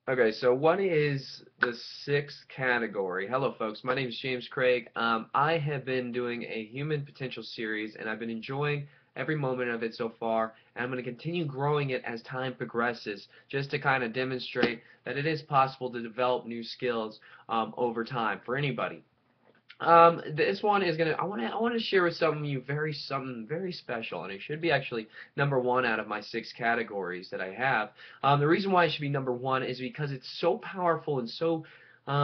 Okay, so what is the sixth category? Hello, folks. My name is James Craig. I have been doing a human potential series, and I've been enjoying every moment of it so far, and I'm going to continue growing it as time progresses, just to kind of demonstrate that it is possible to develop new skills over time for anybody. This one is gonna. I want to share with some of you something very special, and it should be actually number one out of my six categories that I have. The reason why it should be number one is because it's so powerful and so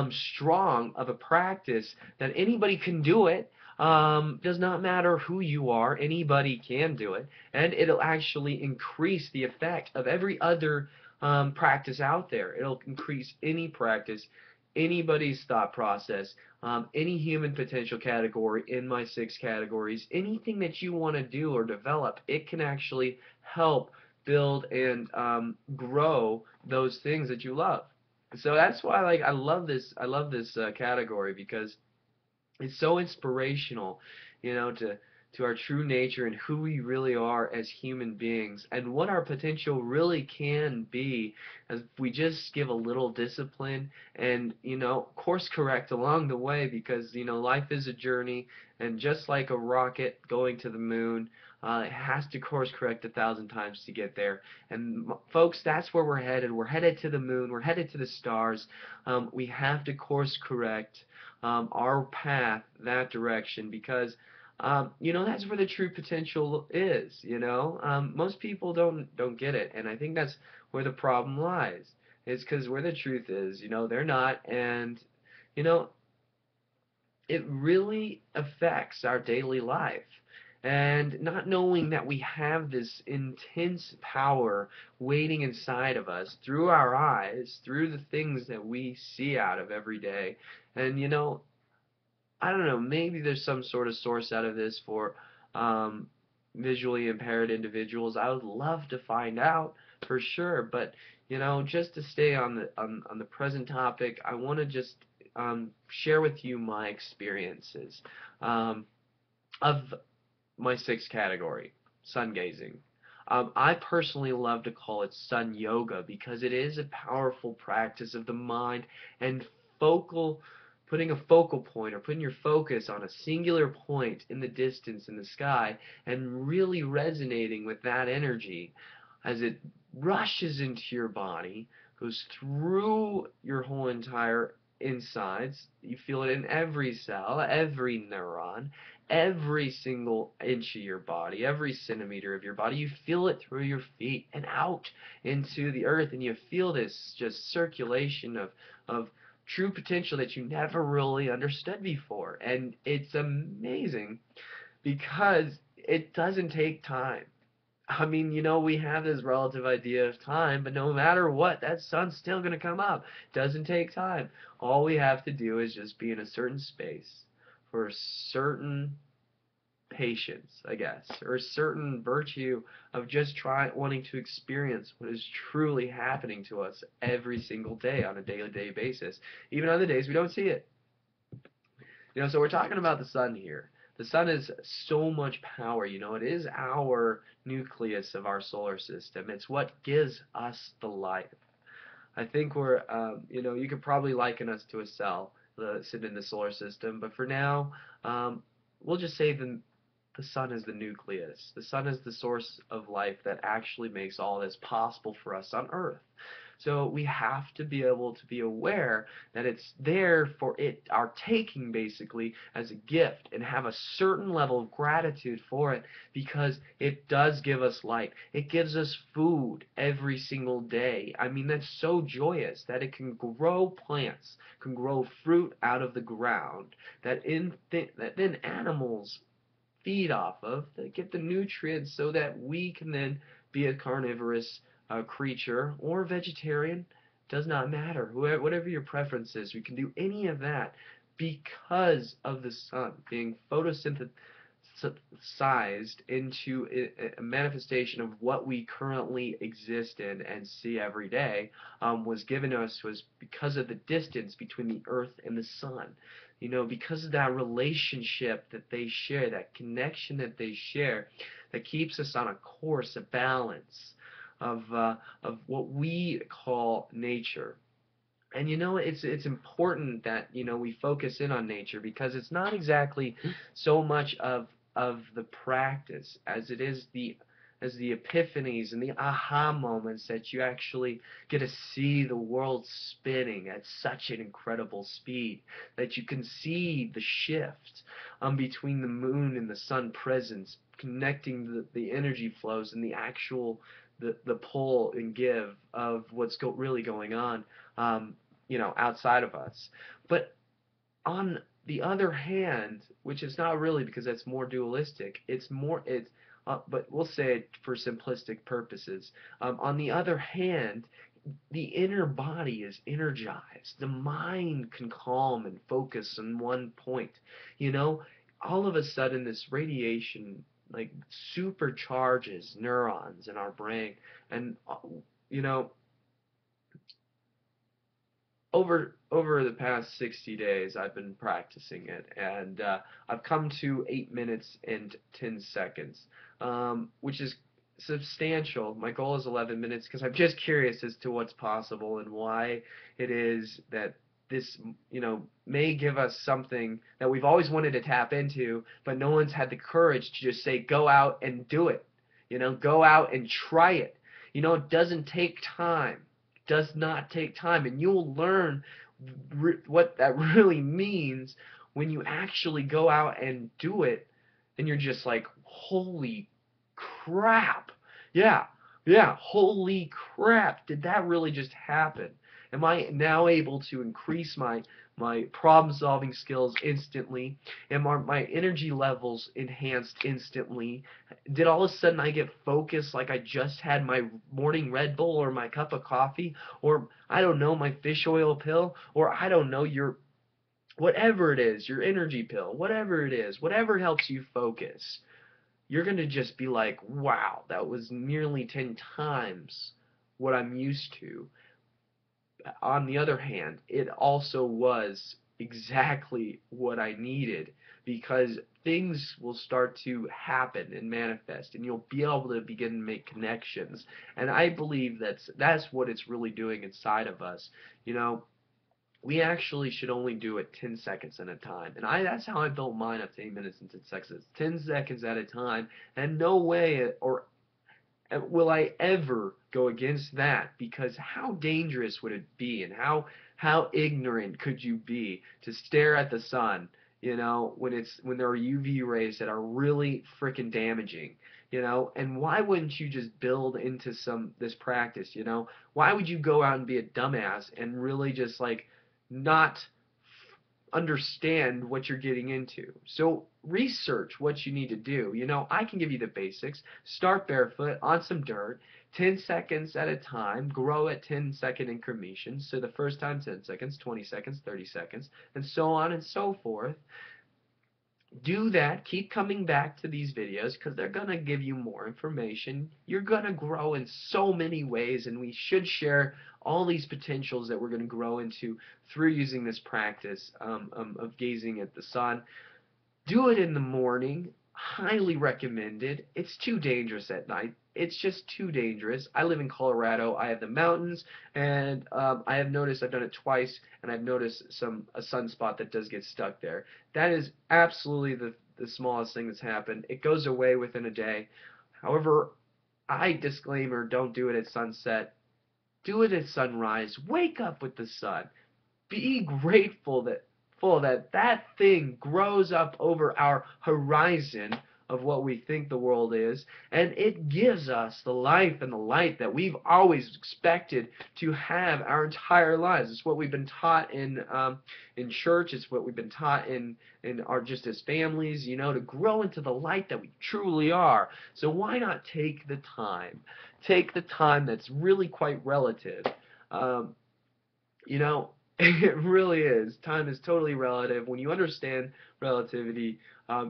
strong of a practice that anybody can do it. Does not matter who you are, anybody can do it, and it'll actually increase the effect of every other practice out there. It'll increase any practice, anybody's thought process, any human potential category in my six categories, anything that you want to do or develop, it can actually help build and grow those things that you love. So that's why, like, I love this category because it's so inspirational, to our true nature and who we really are as human beings and what our potential really can be as we just give a little discipline and, course correct along the way because, life is a journey and just like a rocket going to the moon, it has to course correct 1,000 times to get there. And folks, that's where we're headed. We're headed to the moon. We're headed to the stars. We have to course correct our path that direction because that's where the true potential is. Most people don't get it, and I think that's where the problem lies. It's because where the truth is, they're not, and you know it really affects our daily life. And not knowing that we have this intense power waiting inside of us through our eyes, through the things that we see out of every day. And I don't know, maybe there's some sort of source out of this for um, visually impaired individuals. I would love to find out for sure, but just to stay on the present topic, I want to just share with you my experiences um, of my sixth category, sun gazing. I personally love to call it sun yoga because it is a powerful practice of the mind and focal, putting a focal point or putting your focus on a singular point in the distance in the sky and really resonating with that energy as it rushes into your body, goes through your whole entire insides. You feel it in every cell, every neuron, every single inch of your body, every centimeter of your body. You feel it through your feet and out into the earth, and you feel this just circulation of true potential that you never really understood before. And it's amazing because it doesn't take time. I mean, we have this relative idea of time, but no matter what, that sun's still going to come up. Doesn't take time. All we have to do is just be in a certain space for a certain patience, I guess, or a certain virtue of just wanting to experience what is truly happening to us every single day on a day-to-day basis, even on the days we don't see it. So we're talking about the sun here. The sun is so much power. It is our nucleus of our solar system. It's what gives us the life. I think you could probably liken us to a cell sitting in the solar system, but for now, we'll just say the sun is the nucleus. The sun is the source of life that actually makes all this possible for us on Earth. So we have to be able to be aware that it's there for our taking basically as a gift and have a certain level of gratitude for it because it does give us light. It gives us food every single day. I mean, that's so joyous that it can grow plants, can grow fruit out of the ground that then animals feed off of, that get the nutrients so that we can then be a carnivorous creature or vegetarian. Does not matter. Whatever your preference is, we can do any of that because of the sun being photosynthesized into a manifestation of what we currently exist in and see every day, was given to us was because of the distance between the earth and the sun. Because of that relationship that they share, that connection that they share, that keeps us on a course, a balance of what we call nature. And it's important that we focus in on nature, because it's not exactly so much of the practice as it is the epiphanies and the aha moments that you actually get to see the world spinning at such an incredible speed that you can see the shift between the moon and the sun presence, connecting the energy flows and the actual the pull and give of what's really going on, outside of us. But on the other hand, which is not really, because that's more dualistic, but we'll say it for simplistic purposes. On the other hand, the inner body is energized. The mind can calm and focus on one point. You know, all of a sudden, this radiation like supercharges neurons in our brain, and you know, over the past 60 days, I've been practicing it, and I've come to 8 minutes and 10 seconds, which is substantial. My goal is 11 minutes because I'm just curious as to what's possible and why it is that this, may give us something that we've always wanted to tap into, but no one's had the courage to just say, go out and do it. Go out and try it. It doesn't take time. Does not take time, and you'll learn what that really means when you actually go out and do it, and you're just like, holy crap. Yeah, yeah, holy crap, did that really just happen? Am I now able to increase my problem solving skills instantly? Are my energy levels enhanced instantly? Did all of a sudden I get focused like I just had my morning Red Bull or my cup of coffee, or I don't know, my fish oil pill, or I don't know, your whatever it is, your energy pill, whatever it is, whatever helps you focus? You're going to just be like, wow, that was nearly 10 times what I'm used to. On the other hand, it also was exactly what I needed, because things will start to happen and manifest, and you'll be able to begin to make connections. And I believe that's what it's really doing inside of us. We actually should only do it 10 seconds at a time. And that's how I built mine up to 8 minutes and 10 seconds. 10 seconds at a time, and no way or will I ever go against that, because how dangerous would it be, and how ignorant could you be to stare at the sun, when there are UV rays that are really freaking damaging, and why wouldn't you just build into this practice, why would you go out and be a dumbass and really just like not understand what you're getting into? So research what you need to do. I can give you the basics. Start barefoot on some dirt, 10 seconds at a time, grow at 10-second increments. So the first time 10 seconds, 20 seconds, 30 seconds, and so on and so forth. Do that. Keep coming back to these videos, because they're going to give you more information. You're going to grow in so many ways, and we should share all these potentials that we're going to grow into through using this practice of gazing at the sun. Do it in the morning. Highly recommended. It's too dangerous at night. It's just too dangerous. I live in Colorado. I have the mountains, and I have noticed, I've done it twice, and I've noticed a sunspot that does get stuck there. That is absolutely the smallest thing that's happened. It goes away within a day. However, disclaimer, don't do it at sunset. Do it at sunrise. Wake up with the sun. Be grateful that thing grows up over our horizon of what we think the world is, and it gives us the life and the light that we've always expected to have our entire lives. It's what we've been taught in church. It's what we've been taught in our just as families, to grow into the light that we truly are. So why not take the time? Take the time that's really quite relative. It really is. Time is totally relative. When you understand relativity,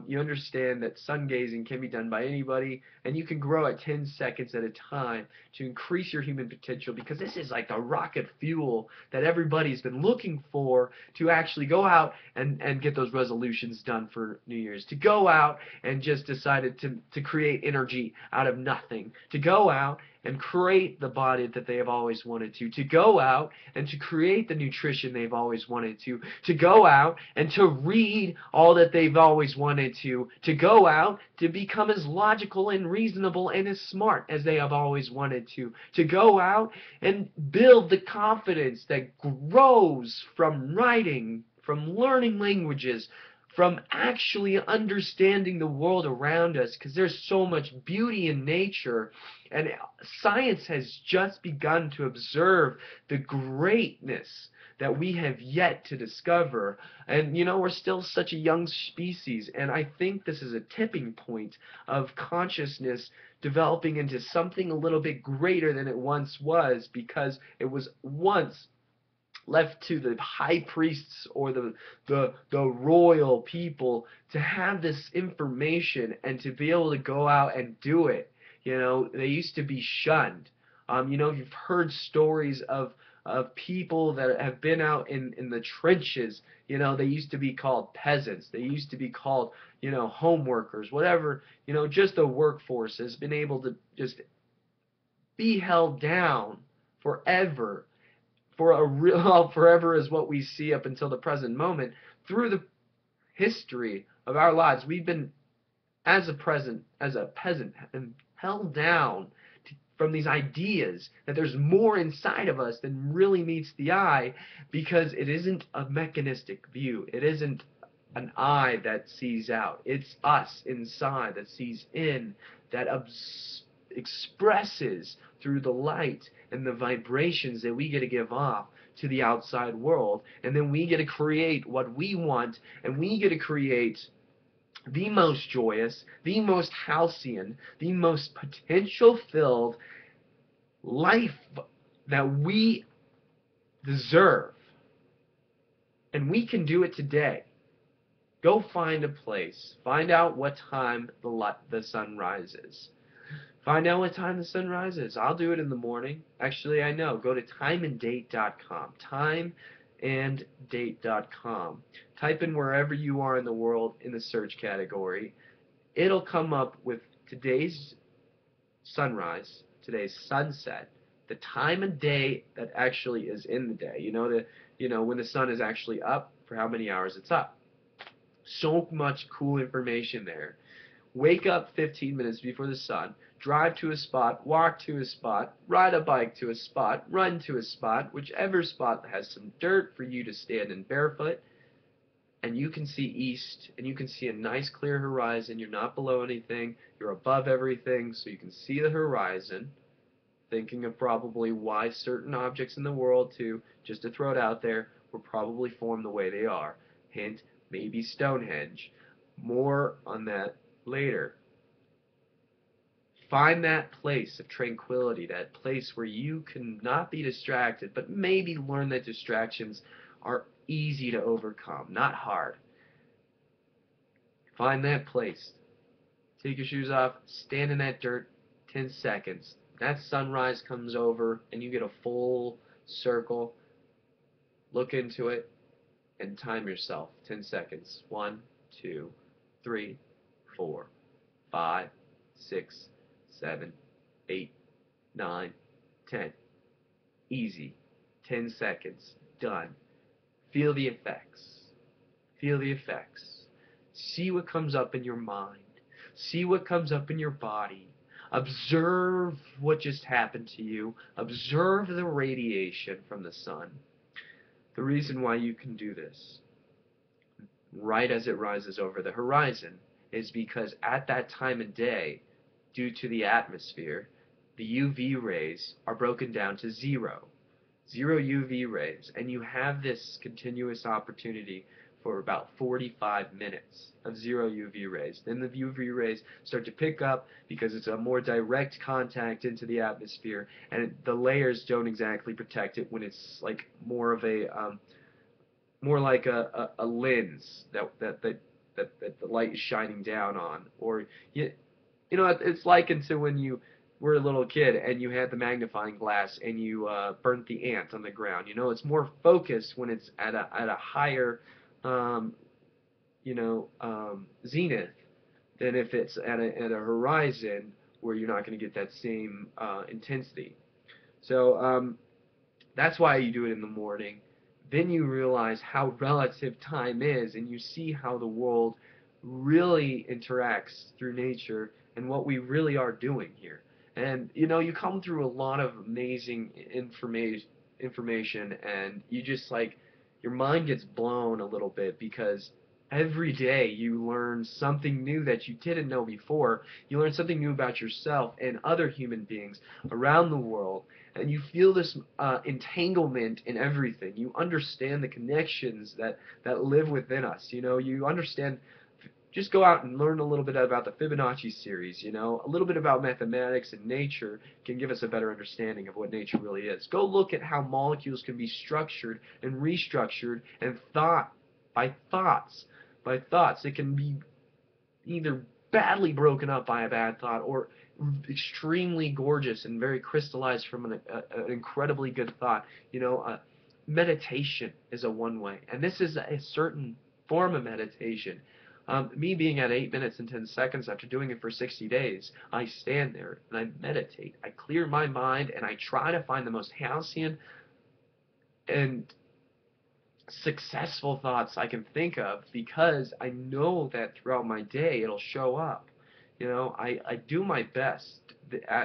you understand that sun gazing can be done by anybody, and you can grow at 10 seconds at a time to increase your human potential, because this is like the rocket fuel that everybody's been looking for, to actually go out and get those resolutions done for New Year's, to go out and just decided to create energy out of nothing, to go out and create the body that they have always wanted to go out and to create the nutrition they've always wanted to go out and to read all that they've always wanted to go out to become as logical and reasonable and as smart as they have always wanted to go out and build the confidence that grows from writing, from learning languages, from actually understanding the world around us, because there's so much beauty in nature, and science has just begun to observe the greatness that we have yet to discover. And you know, we're still such a young species, and I think this is a tipping point of consciousness developing into something a little bit greater than it once was, because it was once left to the high priests or the royal people to have this information and to be able to go out and do it. You know, they used to be shunned. You know, you've heard stories of people that have been out in the trenches. You know, they used to be called peasants. They used to be called, you know, home workers, whatever. You know, just the workforce has been able to just be held down forever, for a real well, forever is what we see up until the present moment. Through the history of our lives, we've been, as a peasant, and held down from these ideas that there's more inside of us than really meets the eye, because it isn't a mechanistic view. It isn't an eye that sees out. It's us inside that sees in, that expresses through the light and the vibrations that we get to give off to the outside world. And then we get to create what we want, and we get to create the most joyous, the most halcyon, the most potential-filled life that we deserve. And we can do it today. Go find a place. Find out what time the sun rises. Find out what time the sun rises. I'll do it in the morning. Actually, I know. Go to timeanddate.com. Timeanddate.com. Type in wherever you are in the world in the search category. It'll come up with today's sunrise, today's sunset, the time of day that actually is in the day. You know when the sun is actually up, for how many hours it's up. So much cool information there. Wake up 15 minutes before the sun, drive to a spot, walk to a spot, ride a bike to a spot, run to a spot, whichever spot has some dirt for you to stand in barefoot, and you can see east, and you can see a nice clear horizon. You're not below anything, you're above everything, so you can see the horizon, thinking of probably why certain objects in the world, too, just to throw it out there, were probably formed the way they are. Hint, maybe Stonehenge. More on that later. Find that place of tranquility, that place where you can not be distracted, but maybe learn that distractions are easy to overcome, not hard. Find that place. Take your shoes off, stand in that dirt 10 seconds. That sunrise comes over and you get a full circle. Look into it and time yourself. 10 seconds. 1, 2, 3, 4, 5, 6, 7, 8, 9, 10. Easy. 10 seconds. Done. Feel the effects. Feel the effects. See what comes up in your mind. See what comes up in your body. Observe what just happened to you. Observe the radiation from the sun. The reason why you can do this, right as it rises over the horizon, is because at that time of day, due to the atmosphere, the UV rays are broken down to zero. Zero UV rays, and you have this continuous opportunity for about 45 minutes of zero UV rays. Then the UV rays start to pick up because it's a more direct contact into the atmosphere, and the layers don't exactly protect it when it's like more of a more like a lens that the light is shining down on. Or you know, it's likened to when you were a little kid and you had the magnifying glass and you burnt the ant on the ground. You know, it's more focused when it's at a higher zenith than if it's at a horizon where you're not going to get that same intensity. So that's why you do it in the morning. Then you realize how relative time is, and you see how the world really interacts through nature and what we really are doing here. And you come through a lot of amazing information, and you just like your mind gets blown a little bit because every day you learn something new that you didn't know before. You learn something new about yourself and other human beings around the world, and you feel this entanglement in everything. You understand the connections that live within us. You understand. Just go out and learn a little bit about the Fibonacci series. A little bit about mathematics and nature can give us a better understanding of what nature really is. Go look at how molecules can be structured and restructured and thought by thoughts. By thoughts, it can be either badly broken up by a bad thought or extremely gorgeous and very crystallized from an incredibly good thought. Meditation is a one way, and this is a certain form of meditation. Me being at 8 minutes and 10 seconds after doing it for 60 days, I stand there and I meditate. I clear my mind and I try to find the most halcyon and successful thoughts I can think of, because I know that throughout my day it'll show up. I do my best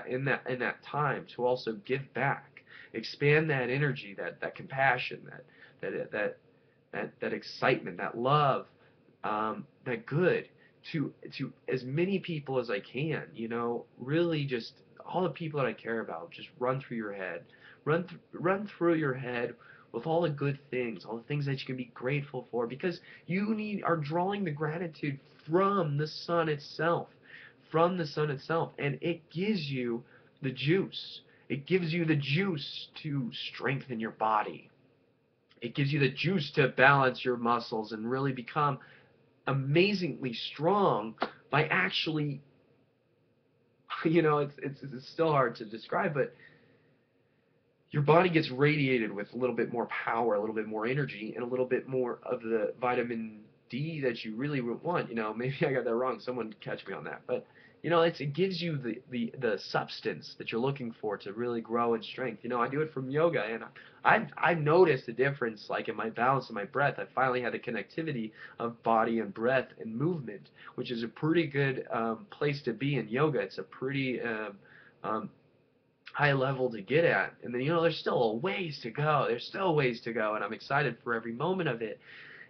in that time to also give back, expand that energy, that compassion, that excitement, that love, that good to as many people as I can. Really just all the people that I care about. Just run through your head, run through your head with all the good things, all the things that you can be grateful for, because you are drawing the gratitude from the sun itself, and it gives you the juice. It gives you the juice to strengthen your body. It gives you the juice to balance your muscles and really become amazingly strong by actually, it's still hard to describe, but your body gets radiated with a little bit more power, a little bit more energy, and a little bit more of the vitamin D that you really want. Maybe I got that wrong. Someone catch me on that. But it gives you the substance that you're looking for to really grow in strength. I do it from yoga, and I've noticed a difference, like in my balance and my breath. I finally had the connectivity of body and breath and movement, which is a pretty good place to be in yoga. It's a pretty high level to get at. And then there's still a ways to go. There's still ways to go, and I'm excited for every moment of it.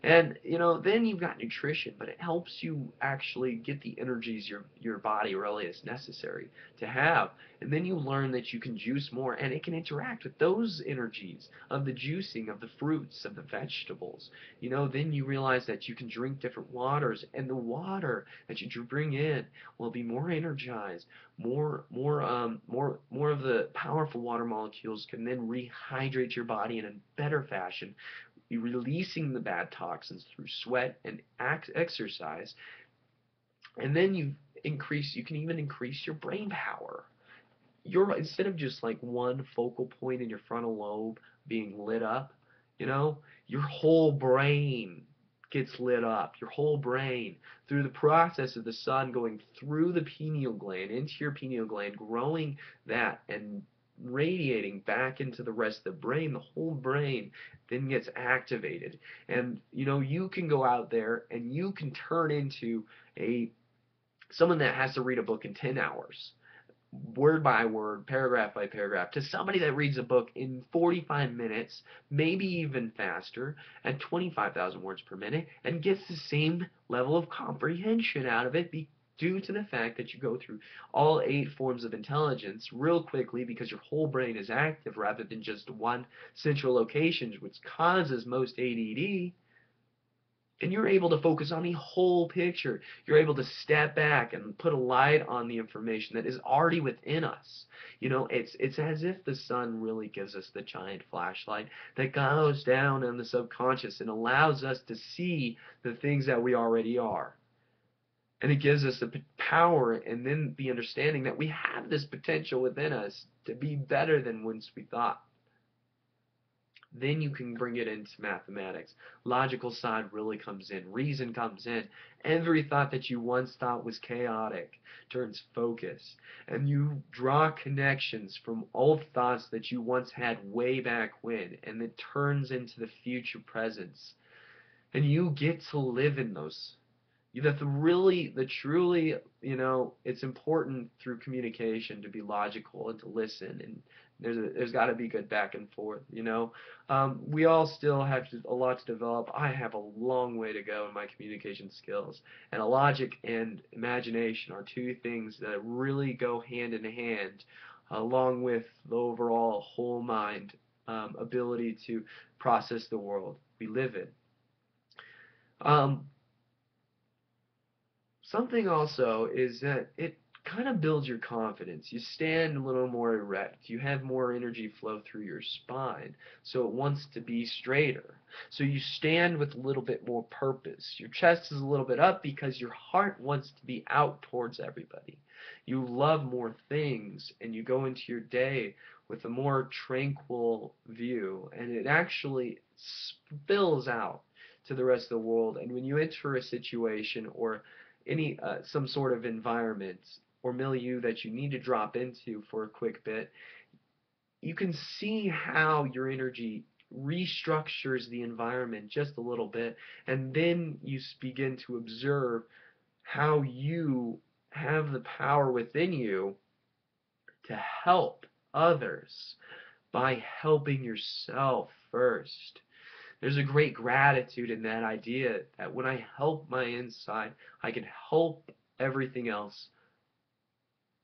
And then you've got nutrition, but it helps you actually get the energies your body really is necessary to have. And then you learn that you can juice more, and it can interact with those energies of the juicing of the fruits, of the vegetables. Then you realize that you can drink different waters, and the water that you bring in will be more energized. More of the powerful water molecules can then rehydrate your body in a better fashion. You're releasing the bad toxins through sweat and exercise, and then you can even increase your brain power. Instead of just like one focal point in your frontal lobe being lit up, your whole brain gets lit up. Your whole brain, through the process of the sun going through the pineal gland, into your pineal gland, growing that and radiating back into the rest of the brain, the whole brain then gets activated. And you can go out there and you can turn into someone that has to read a book in 10 hours, word by word, paragraph by paragraph, to somebody that reads a book in 45 minutes, maybe even faster, at 25,000 words per minute, and gets the same level of comprehension out of it due to the fact that you go through all 8 forms of intelligence real quickly, because your whole brain is active rather than just one central location, which causes most ADD. And you're able to focus on the whole picture. You're able to step back and put a light on the information that is already within us. It's as if the sun really gives us the giant flashlight that goes down in the subconscious and allows us to see the things that we already are. And it gives us the power and then the understanding that we have this potential within us to be better than once we thought. Then you can bring it into mathematics. Logical side really comes in. Reason comes in. Every thought that you once thought was chaotic turns focus. And you draw connections from old thoughts that you once had way back when. And it turns into the future presence. And you get to live in those. The truly, it's important through communication to be logical and to listen, and there's got to be good back and forth. We all still have a lot to develop. I have a long way to go in my communication skills, and logic and imagination are two things that really go hand in hand, along with the overall whole mind ability to process the world we live in. Um, Something also is that it kind of builds your confidence. You stand a little more erect. You have more energy flow through your spine, so it wants to be straighter. So you stand with a little bit more purpose. Your chest is a little bit up because your heart wants to be out towards everybody. You love more things, and you go into your day with a more tranquil view, and it actually spills out to the rest of the world. And when you enter a situation or some sort of environment or milieu that you need to drop into for a quick bit, you can see how your energy restructures the environment just a little bit, and then you begin to observe how you have the power within you to help others by helping yourself first. There's a great gratitude in that idea that when I help my inside, I can help everything else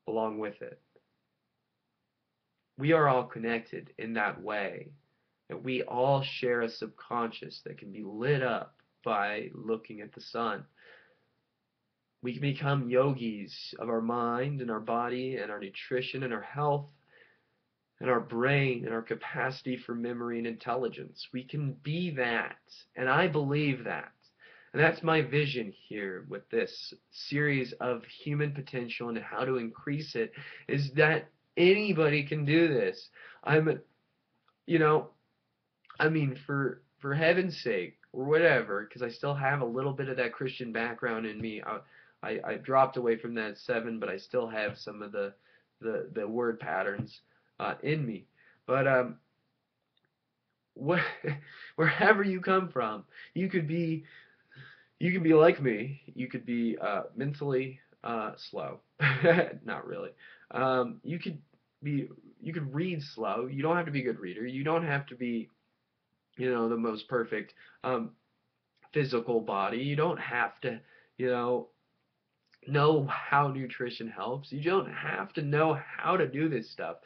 along with it. We are all connected in that way, and we all share a subconscious that can be lit up by looking at the sun. We can become yogis of our mind and our body and our nutrition and our health and our brain and our capacity for memory and intelligence. We can be that, and I believe that. And that's my vision here with this series of human potential and how to increase it, is that anybody can do this. I'm, you know, I mean, for heaven's sake, or whatever, because I still have a little bit of that Christian background in me. I dropped away from that 7, but I still have some of the word patterns in me. But what, wherever you come from, you could be like me. You could be mentally slow. Not really. You could be you could read slow. You don't have to be a good reader. You don't have to be the most perfect physical body. You don't have to you know how nutrition helps. You don't have to know how to do this stuff.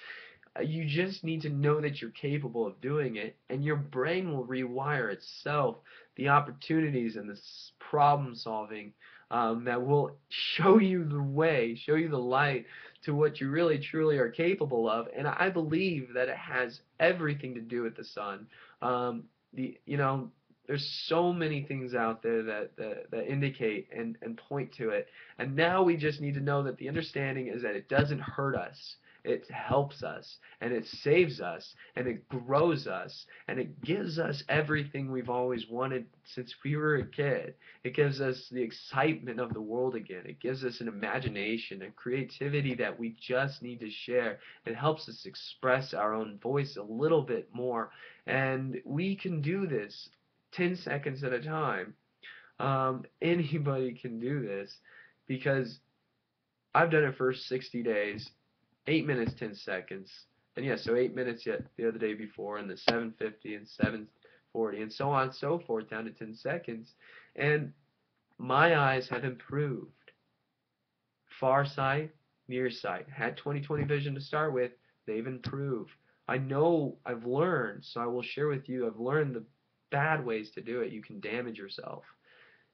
You just need to know that you're capable of doing it, and your brain will rewire itself the opportunities and the problem solving that will show you the way, show you the light to what you really truly are capable of. And I believe that it has everything to do with the sun. The there's so many things out there that indicate and point to it. And now we just need to know that the understanding is that it doesn't hurt us. It helps us, and it saves us, and it grows us, and it gives us everything we've always wanted since we were a kid. It gives us the excitement of the world again. It gives us an imagination and creativity that we just need to share. It helps us express our own voice a little bit more, and we can do this 10 seconds at a time. Anybody can do this because I've done it for 60 days. 8 minutes, 10 seconds. And yeah, so 8 minutes yet the other day before, and the 7:50 and 7:40 and so on and so forth down to 10 seconds. And my eyes have improved. Far sight, near sight. Had 20/20 vision to start with. They've improved. I know I've learned, so I will share with you, I've learned the bad ways to do it. You can damage yourself.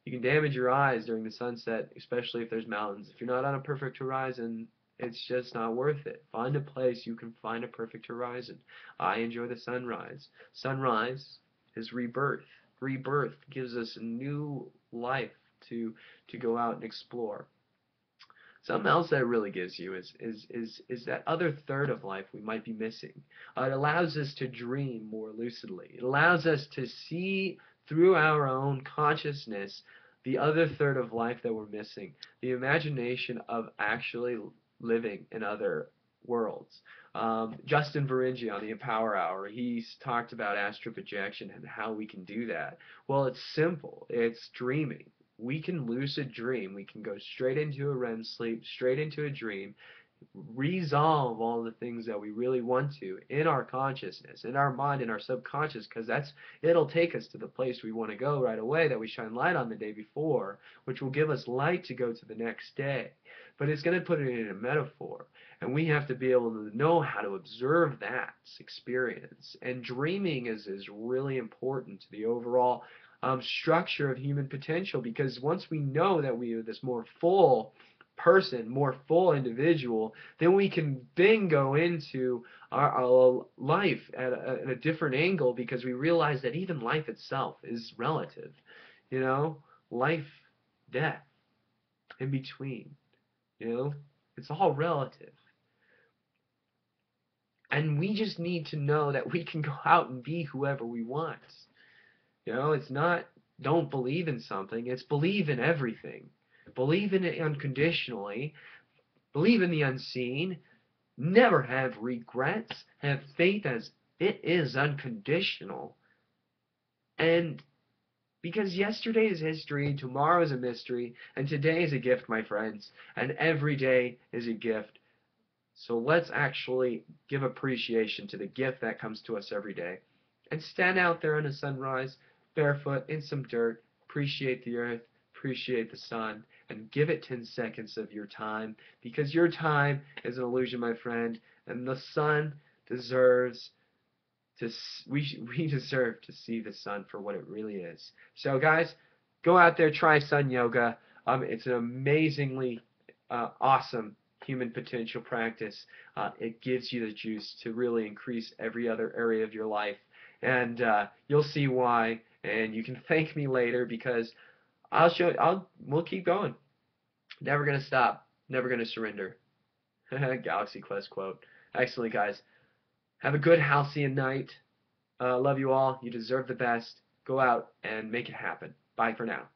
You can damage your eyes during the sunset, especially if there's mountains. If you're not on a perfect horizon, it's just not worth it. Find a place you can find a perfect horizon. I enjoy the sunrise. Sunrise is rebirth. Rebirth gives us a new life to go out and explore. Something else that it really gives you is that other third of life we might be missing. It allows us to dream more lucidly. It allows us to see through our own consciousness the other third of life that we're missing. The imagination of actually living in other worlds. Justin Varingi on the Empower Hour, he's talked about astral projection and how we can do that. Well, it's simple. It's dreaming. We can lucid dream. We can go straight into a REM sleep, straight into a dream, resolve all the things that we really want to in our consciousness, in our mind, in our subconscious, because it'll take us to the place we want to go right away that we shine light on the day before, which will give us light to go to the next day. But it's going to put it in a metaphor, and we have to be able to know how to observe that experience. And dreaming is really important to the overall structure of human potential, because once we know that we are this more full person, more full individual, then we can then go into our life at a different angle, because we realize that even life itself is relative. You know, life, death, in between. You know, it's all relative. And we just need to know that we can go out and be whoever we want. You know, it's not don't believe in something, it's believe in everything. Believe in it unconditionally. Believe in the unseen. Never have regrets. Have faith as it is unconditional. And because yesterday is history, tomorrow is a mystery, and today is a gift, my friends. And every day is a gift. So let's actually give appreciation to the gift that comes to us every day. And stand out there on a sunrise, barefoot, in some dirt. Appreciate the earth. Appreciate the sun, and give it 10 seconds of your time, because your time is an illusion, my friend, and the sun deserves to, we deserve to see the sun for what it really is. So guys, go out there, try sun yoga. It's an amazingly awesome human potential practice. It gives you the juice to really increase every other area of your life, and you'll see why, and you can thank me later, because we'll keep going. Never gonna stop. Never gonna surrender. Galaxy Quest quote. Excellent, guys. Have a good halcyon night. Love you all. You deserve the best. Go out and make it happen. Bye for now.